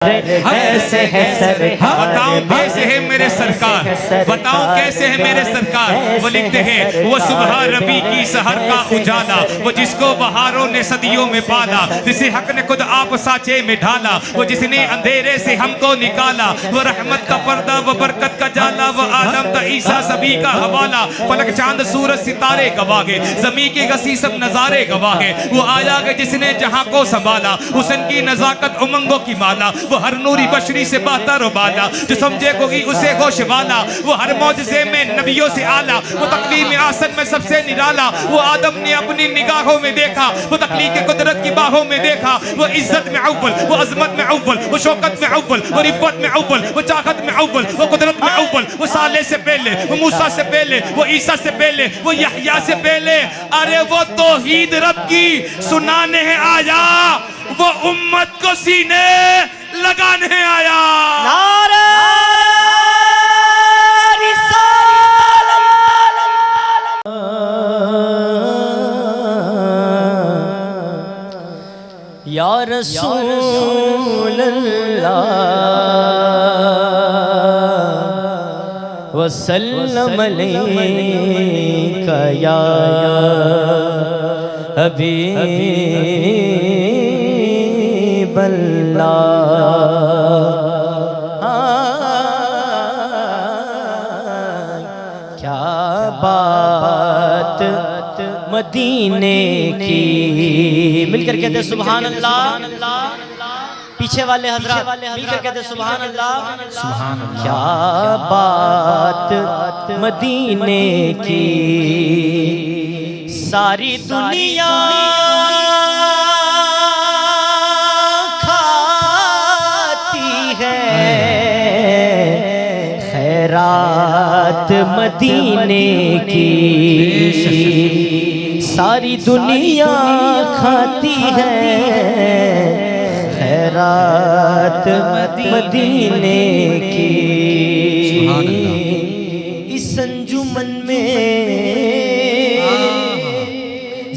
ऐसे है सरकार, बताओ कैसे है मेरे सरकार, बताओ कैसे है मेरे सरकार। वो लिखते हैं वो सुबह रबी की सहर का उजाला, वो जिसको बहारों ने सदियों में पाला, जिसे हक ने खुद आप साचे में ढाला, वो जिसने अंधेरे से हमको निकाला, वो रहमत का पर्दा, वो बरकत का जाला, वो आदम था ईसा सभी का हवाला। फलक चांद सूरज सितारे गवागे, जमी के गसी सब नजारे गवागे। वो आया कि जिसने जहां को संभाला, हुस्न की नजाकत उमंगों की माला, वो हर नूरी बशरी से बहतर बाला, जो समझे कोई उसे होश वाला, वो हर मौजज़े में नबियों से आला, वो तकलीम आसन में सबसे निराला। वो आदम ने अपनी निगाहों में देखा, वो तकलीफ के कुदरत की बाहों में देखा, वो इज्जत में अव्वल, वो अजमत में अव्वल, वो शौकत में अव्वल, वो रिफ़त में अव्वल, वो चाहत में अव्वल, वो कुदरत में अव्वल, वो साले से पहले, वो मूसा से पहले, वो ईसा से पहले, वो यहया से पहले। अरे वो तौहीद रब की सुनाने है आया, वो उम्मत को सीने लगाने आया। नारे रिसालत या रसूल अल्लाह वसल्लम अलैका या हबीब क्या बात मदीने की। मिलकर कहते सुभान अल्लाह। पीछे वाले हजरात मिलकर कहते सुभान अल्लाह। क्या बात मदीने की, सारी दुनिया खैरात मदीने की, सारी दुनिया खाती है खैरात मदीने की। इस अंजुमन में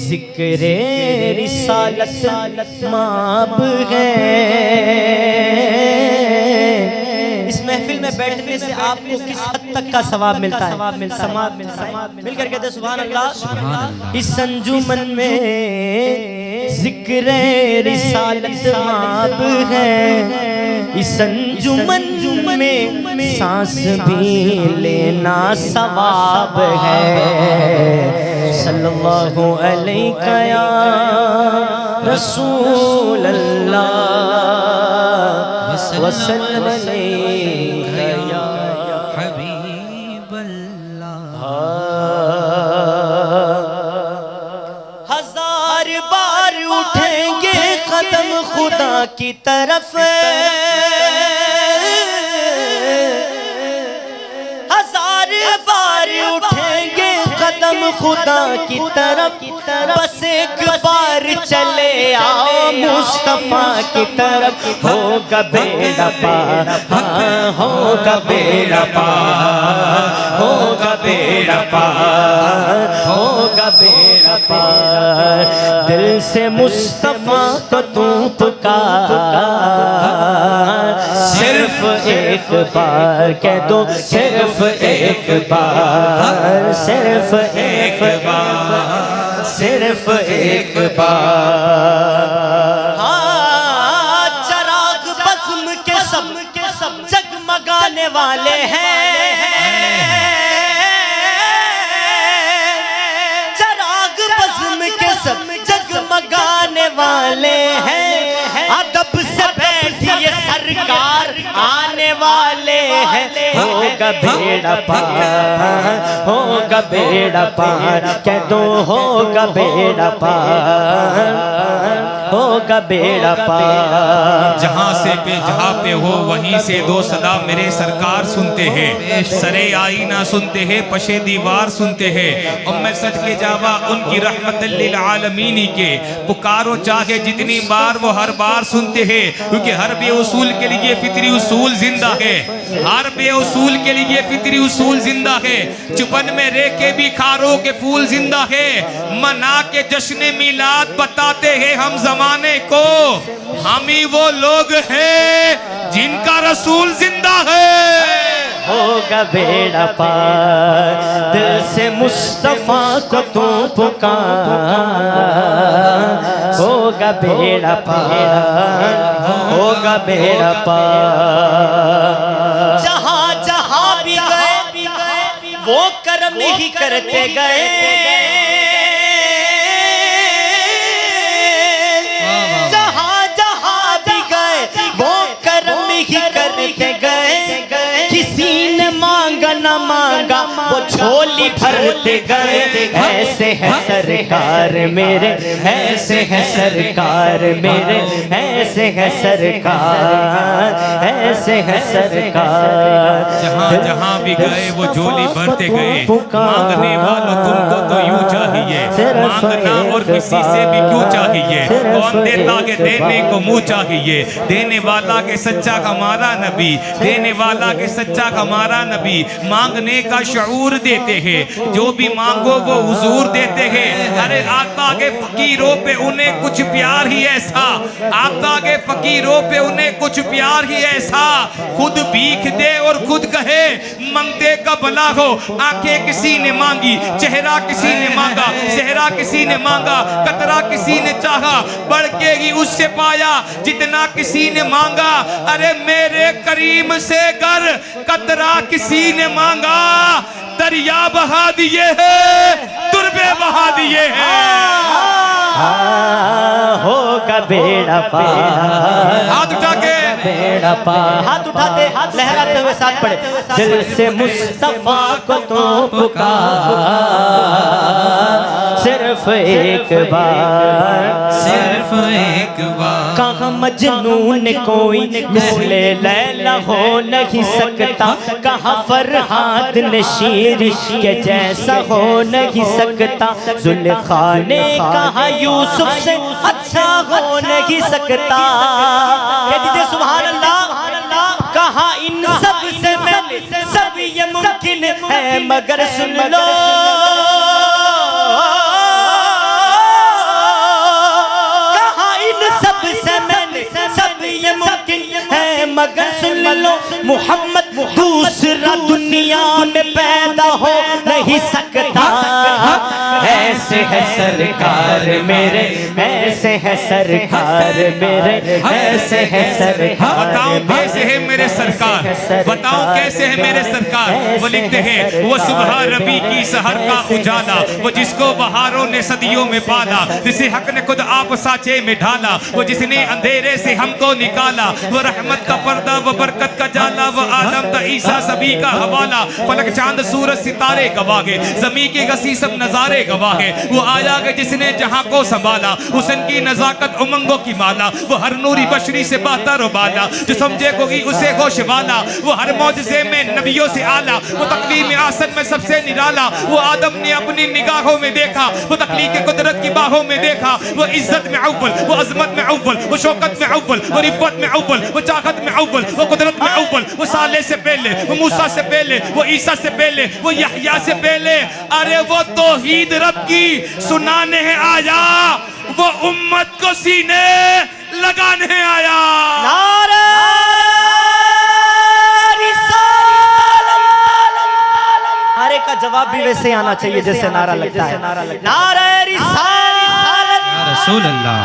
ज़िक्र रिसालत माब है। महफिल में बैठने से आपको किस हद तक का सवाब मिलता है? मिलकर कहते सुभान अल्लाह। इस अंजुमन में ज़िक्र रिसालत माब है, इस अंजुमन में सांस भी लेना सवाब है। सल्लल्लाहु अलैका या रसूल अल्लाह वसल्लम अलैका या हबीब अल्लाह। हजार बार उठेंगे कदम खुदा की तरफ, हजार बार उठेंगे कदम खुदा की तरफ, बस एक बार चले आओ मुस्तफा की तरफ। होगा बेड़ा पार, हाँ होगा बेड़ा पार, होगा बेड़ा पार, होगा बेड़ा पार। दिल से मुस्तफा को तू पुकार, सिर्फ एक बार कह दो, सिर्फ एक बार, सिर्फ एक बार, सिर्फ एक बार। हाँ चराग बज़्म के सब जगमगाने वाले हैं, चराग बज़्म के सब जगमगाने वाले हैं। अदब से बैठिए सरकार आने वाले हैं। होगा बेड़ा पार, होगा बेड़ा पार, कह दो होगा बेड़ा पार, होगा बेड़ा पार। जहाँ से पे जहाँ पे हो वहीं से दो सदा मेरे सरकार सुनते हैं। सरे आईना सुनते हैं, पशे दीवार सुनते हैं। उम्मे सच के जावा उनकी रहमत लिल आलमीन के, पुकारो चाहे जितनी बार वो हर बार सुनते हैं। क्योंकि हर बेउसूल के लिए फितरी उसूल जिंदा है, हर बेउसूल के लिए फितरी उसूल जिंदा है। चुपन में रह के भी खारों के फूल जिंदा है। मना के जश्न मिलाद बताते हैं हम जमाने को, हम ही वो लोग हैं रसूल जिंदा है। होगा बेड़ा पार, दिल से मुस्तफा को तू पुकार। होगा बेड़ा पार, होगा बेड़ा पार। जहाँ जहाँ भी गए वो कर्म ही करते गए। जहाँ जहाँ भी गए वो कर्म ही करते गए। किसी ने मांगा न मांगा वो झोली भरते गए। ऐसे है सरकार मेरे, ऐसे है सरकार मेरे, ऐसे है सरकार, ऐसे है सरकार। जहाँ जहाँ भी गए वो झोली भरते गए। मांगने वालों तुमको तो यूं चाहिए, मांगना और किसी से भी क्यों चाहिए। कौन देता के देने को मुँह चाहिए। देने वाला के सच्चा हमारा नबी, देने वाला के सच्चा हमारा नबी। मांगने का शऊर देते हैं, जो भी मांगो वो हुजूर देते हैं। अरे आका के फकीरों पे उन्हें कुछ प्यार ही ऐसा, आका के फकीरों पे उन्हें कुछ प्यार ही ऐसा। खुद भीख दे और खुद कहे मंगते का भला हो। आंखें किसी ने मांगी, चेहरा किसी ने मांगा, सेहरा किसी ने मांगा, कतरा किसी ने चाहा, बढ़ के ही उससे पाया जितना किसी ने मांगा। अरे मेरे करीम से गर कतरा किसी ने मांगा। दरिया बहा दिए हैं, तुरबे बहा दिए हैं। होगा बेड़ा पार, हाथ उठा के बेड़ा पार। हाथ उठाते हाथ लहराते हुए साथ पड़े। दिल से मुस्तफा को तो पुकार। सिर्फ एक बार, सिर्फ एक बार। कहाँ मजनून कोई मिसले लैला हो नहीं सकता। कहाँ फरहाद नशीर के जैसा हो नहीं सकता। जुल्फ़ा ने कहा यूसुफ से अच्छा हो नहीं सकता। कह दीजिए सुभान अल्लाह। कहा इन सब से मैंने सब ये मुमकिन है, मगर सुन लो मगर सुन लो मोहम्मद दूसरा दुनिया में पैदा हो नहीं सकता। ऐसे है सरकार मेरे, ऐसे है सरकार मेरे, ऐसे है सरकार। बताओ कैसे है मेरे सरकार, बताओ कैसे है मेरे सरकार। वो लिखते हैं वो सुबह रबी की सहर का उजाला, वो जिसको बहारों ने सदियों में पाला, जिसे हक ने खुद आप साचे में ढाला, वो जिसने अंधेरे से हमको निकाला, वो रहमत का पर्दा, वो बरकत का जाला, वो आदम था ईसा सभी का हवाला। फलक चांद सूरज सितारे गवागे, जमी के गसी सब नजारे गवागे। वो आया कि जिसने जहां को संभाला, हुस्न की नजाकत उमंगों की माला, वो हर नूरी बशरी से बातर बाला, जो समझे कोई उसे होश वाला। वो हर मौजज़े में नबियों से आला, वो तकलीम आसन में सबसे निराला। वो आदम ने अपनी निगाहों में देखा, वो तकलीफ कुदरत की बाहों में देखा। वो इज्जत में अव्वल, वो अजमत में अव्वल, वो शौकत में अव्वल, वो रिफ़त में अव्वल, वो चाहत में अव्वल, वो कुदरत में अव्वल। वो साले से पहले, वो मूसा से पहले, वो ईसा से पहले, वो यहया से पहले। अरे वो तौहीद रब की सुनाने है आया, वो उम्मत को सीने लगाने आया। नारे नारे का जवाब भी वैसे आना चाहिए जैसे नारा लगता है। नारे रिसालत या रसूल अल्लाह।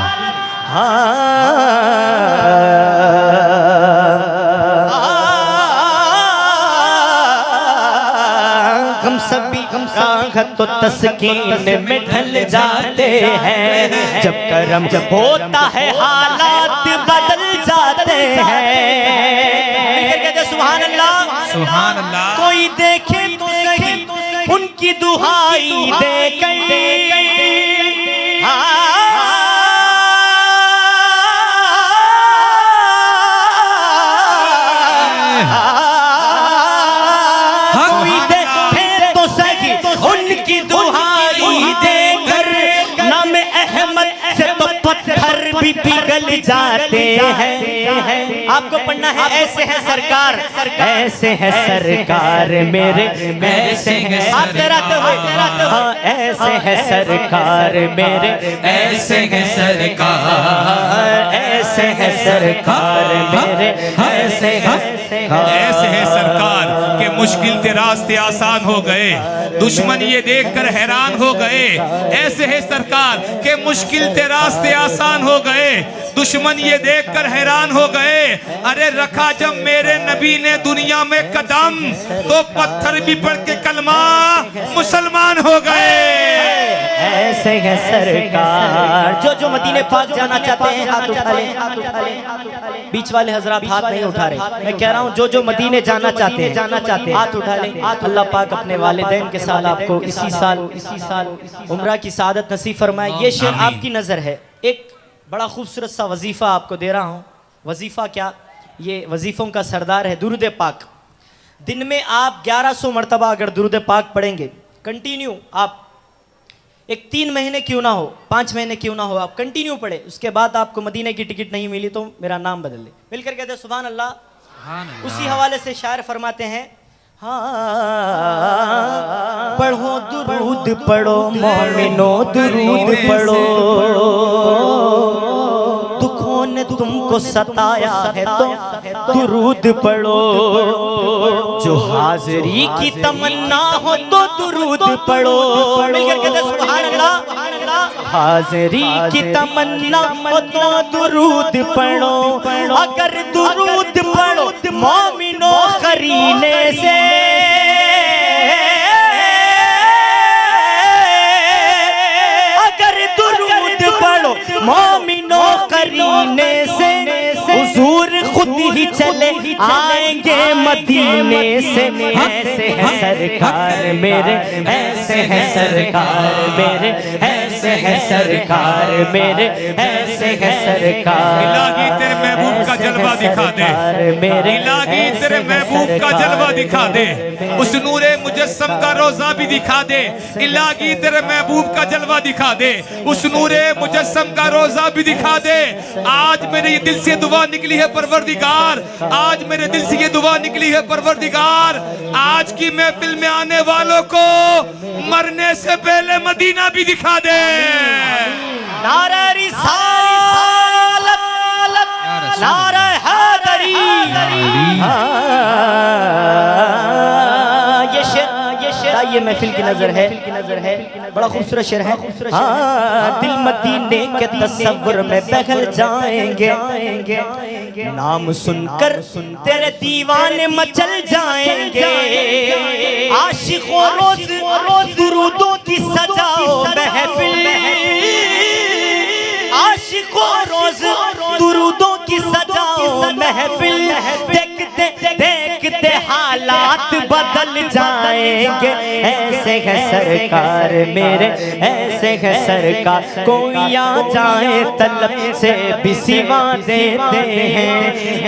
हम सभी राहत तो तस्कीन में ढल जाते हैं, जब करम होता है हालात बदल जाते हैं। सुभान अल्लाह, सुभान अल्लाह। कोई देखे तो सही उनकी दुहाई दे गई। कोई देखे तो सही उनकी दुहाई देकर, नाम अहमद से तो पत्थर भी पिघल जाते हैं। आपको पढ़ना है ऐसे है सरकार, ऐसे है सरकार मेरे, ऐसे है ऐसे है सरकार मेरे, ऐसे है सरकार, ऐसे है सरकार मेरे, ऐसे है मुश्किल के रास्ते आसान हो गए। दुश्मन ये देखकर हैरान हो गए। ऐसे है सरकार के मुश्किल के रास्ते आसान हो गए। दुश्मन ये देखकर हैरान हो गए। अरे रखा जब मेरे नबी ने दुनिया में कदम, तो पत्थर भी पड़ के कलमा मुसलमान हो गए। ऐसे है सरकार। जो मदीने पाक जाना चाहते हैं हाथ उठा ले। बीच वाले हजरात हाथ नहीं उठा रहे। मैं कह रहा हूँ जो मदीने जाना चाहते हैं हाथ उठा ले। अल्लाह पाक अपने वालिदैन के साथ आपको इसी साल उम्रा की सादत नसीब फरमाए। ये शेर आपकी नजर है। एक बड़ा खूबसूरत सा वजीफा आपको दे रहा हूँ। वजीफा क्या, ये वजीफों का सरदार है दुरूद पाक। दिन में आप 1100 मरतबा अगर दुरूद पाक पढ़ेंगे कंटिन्यू, आप एक 3 महीने क्यों ना हो, 5 महीने क्यों ना हो, आप कंटिन्यू पढ़े। उसके बाद आपको मदीने की टिकट नहीं मिली तो मेरा नाम बदल ले। मिलकर कहते हैं सुभान अल्लाह। उसी हवाले से शायर फरमाते हैं, हाँ पढ़ो दुरूद पढ़ो मोमिनो दुरूद पढ़ो, दुखों ने तुमको सताया है तो दुरूद पढ़ो। जो हाजिरी की तमन्ना हो तो दुरूद पढ़ो। मिलकर कहते हैं सुभान अल्लाह। हाजिरी की तमन्ना हो तो दुरूद पढ़ो। अगर दुरूद पढ़ो मोमिनो करीने से, अगर दुरूद पढ़ो मोमिनो करीने से, हुजूर खुद ही चले आएंगे मदीने से। ऐसे है सरकार मेरे, ऐसे है सरकार मेरे, ऐसे है सरकार मेरे, ऐसे है सरकार। इलाही तेरे महबूब का जलवा दिखा दे। इलाही तेरे महबूब का जलवा दिखा दे। उस नूरे मुजस्सम का रोजा भी दिखा दे। इलाही तेरे महबूब का जलवा दिखा दे। उस नूरे मुजस्सम का रोजा भी दिखा दे। आज मेरे दिल से दुआ निकली है परवरदिगार, आज मेरे दिल से ये दुआ निकली है परवरदिगार, आज की महफिल में आने वालों को मरने से पहले मदीना भी दिखा दे। नारा रिसालत, नारा हैदरी। ये महफिल की नजर है, बड़ा खूबसूरत शेर है। हाँ दिल मदीने के तस्वुर में बहल जाएंगे, नाम सुनकर तेरे दीवाने मचल जाएंगे। आशिकों रोज दुरूदों की सजाओ महफिल, आशिकों रोज दुरूदों की सजाओ महफिल। देखते देखते हालात बदल जाएंगे। ऐसे है सरकार मेरे, ऐसे है सरकार। कोई आ जाए तलब से भी सिवा देते हैं।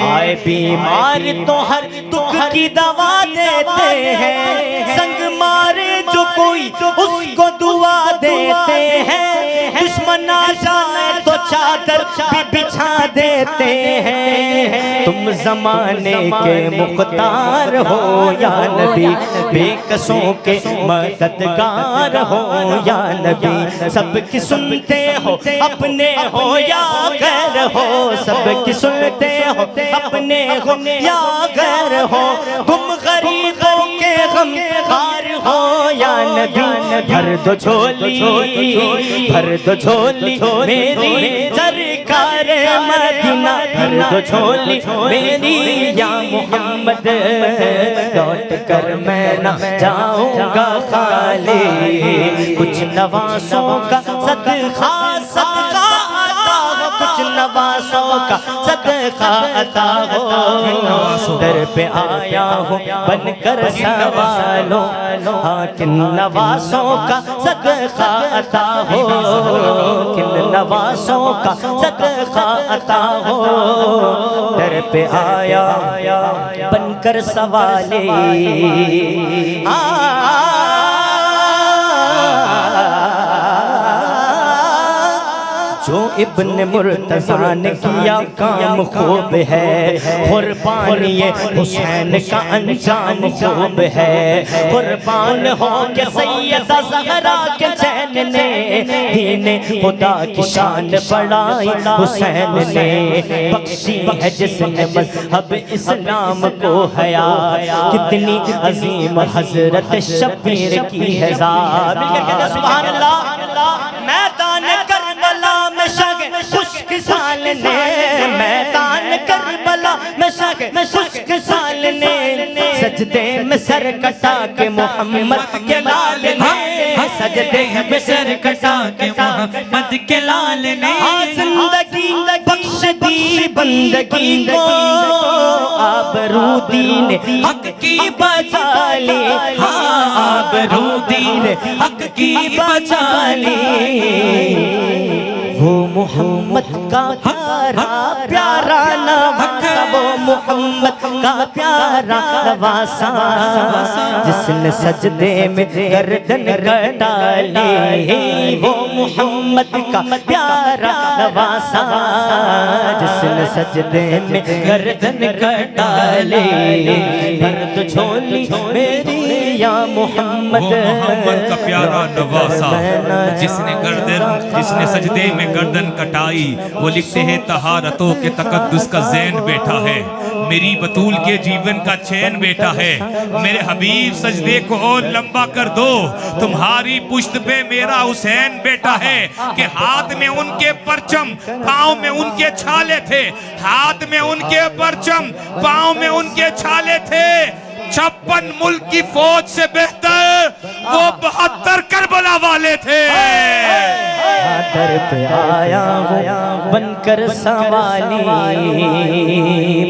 आए बीमार तो हर दुख की दवा देते हैं। संग मारे जो कोई उसको दुआ देते हैं। दुश्मन आ जाए तो चादर भी बिछा देते हैं। तुम जमाने के मुख्तार हो या नबी, बेकसों के मददगार हो या नबी। सबकी सुनते हो अपने हो या गैर हो, सबकी सुनते हो अपने हो या गैर हो। तुम गरीबों के गमखार हो या नबी। भर दो झोली, भर दो झोली मेरी सरकार मदीना, भर दो झोली मेरी या मोहम्मद। लौट कर मैं न जाऊंगा खाली, कुछ नवासों का सदका सदका आता हो, कुछ नवासों का सदका अता हो। दर पे आया हूँ बनकर सवालों, हाँ किन नवासों का सदका अता हो, किन नवासों का सदका अता हो। दर पे आया बनकर सवाले, जो इब्न मुर्तज़ा ने किया काम खूब है, कुर्बानी हुसैन का अंजाम खूब है। कुर्बान हो के सैयदा ज़हरा के चैन ने दीने खुदा की शान बढ़ाई हुसैन ने। बख्शी है जिसने मज़हब इस्लाम को हया, कितनी अजीम हजरत शबीर की है ज़ात। सुभान अल्लाह। मैदान करबला में शग खुश्क साल ने, मैदान करबला में शग खुश्क साल ने, सजदे में सर कटा के मोहम्मद के लाल ने, सजदे में सर कटा के मोहम्मद के लाल ने। जिंदगी बख्श दी बंदगी को, आबरू दीन हक की बचा ली, आबरू दीन हक की बचा ली। वो मोहम्मद का प्यारा प्यारा नवासा, वो मोहम्मद का प्यारा नवासा, जिसने सजदे में गर्दन कटा ली। वो मोहम्मद का प्यारा नवासा, जिसने सजदे में गर्दन कटा ली। दर्द झोली मेरी या मोहम्मद, मोहम्मद का प्यारा नवासा, जिसने सजदे में गर्दन कटाई। वो लिखते हैं तहारतों के तकद्दुस का ज़ैन बैठा है, मेरी बतूल के जीवन का चैन बैठा है। मेरे हबीब सजदे को और लंबा कर दो, तुम्हारी पुश्त पे मेरा हुसैन बैठा है। कि हाथ में उनके परचम, पाँव में उनके छाले थे, हाथ में उनके परचम, पाँव में उनके छाले थे। 56 मुल्क की फौज से बेहतर वो 72 करबला वाले थे। दर पे आया हूँ बनकर सवाली,